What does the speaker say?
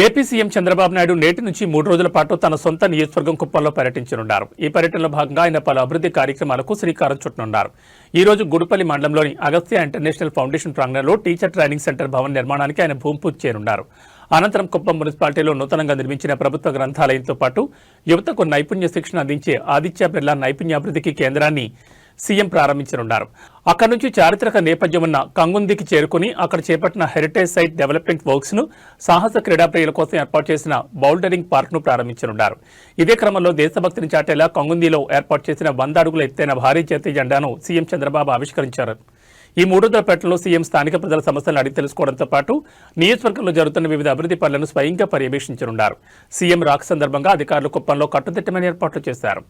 AP CM Chandrababu Naidu నేటి నుంచి 3 రోజుల పాటు తన సొంత నియోజకవర్గం కుప్పంలో పర్యటించనున్నారు. ఈ పర్యటనలో భాగంగా ఆయన పలు అభివృద్ధి కార్యక్రమాలకు శ్రీకారం చుట్టనున్నారు. ఈ రోజు గుడిపల్లి మండలంలోని అగస్త్య ఇంటర్నేషనల్ ఫౌండేషన్ ప్రాంగణంలో టీచర్ ట్రైనింగ్ సెంటర్ భవన నిర్మాణానికి ఆయన భూమి పూజ చేయనున్నారు. అనంతరం కుప్పం మున్సిపాలిటీలో నూతనంగా నిర్మించిన ప్రభుత్వ గ్రంథాలయంతో పాటు యువతకు నైపుణ్య శిక్షణ అందించే ఆదిత్య బిర్లా నైపుణ్యాభివృద్ధికి కేంద్రాన్ని సీఎం ప్రారంభించనున్నారు. అక్కడి నుంచి చారిత్రక నేపథ్యం ఉన్న కంగుందికి చేరుకుని అక్కడ చేపట్టిన హెరిటేజ్ సైట్ డెవలప్మెంట్ వర్క్స్ ను సాహస క్రీడా ప్రియుల కోసం ఏర్పాటు చేసిన బౌల్డరింగ్ పార్క్ ను ప్రారంభించనున్నారు. ఇదే క్రమంలో దేశభక్తిని చాటేలా కంగుందిలో ఏర్పాటు చేసిన 100 అడుగుల ఎత్తైన భారీ జాతీయ జెండాను సీఎం చంద్రబాబు ఆవిష్కరించారు. ఈ 3 రోజుల పర్యటనలో సీఎం స్థానిక ప్రజల సమస్యలను అడిగి తెలుసుకోవడంతో పాటు నియోజకవర్గంలో జరుగుతున్న వివిధ అభివృద్ధి పనులను స్వయంగా పర్యవేక్షించనున్నారు. సీఎం రాక సందర్భంగా అధికారులు కుప్పంలో కట్టుదిట్టమైన ఏర్పాట్లు చేశారు.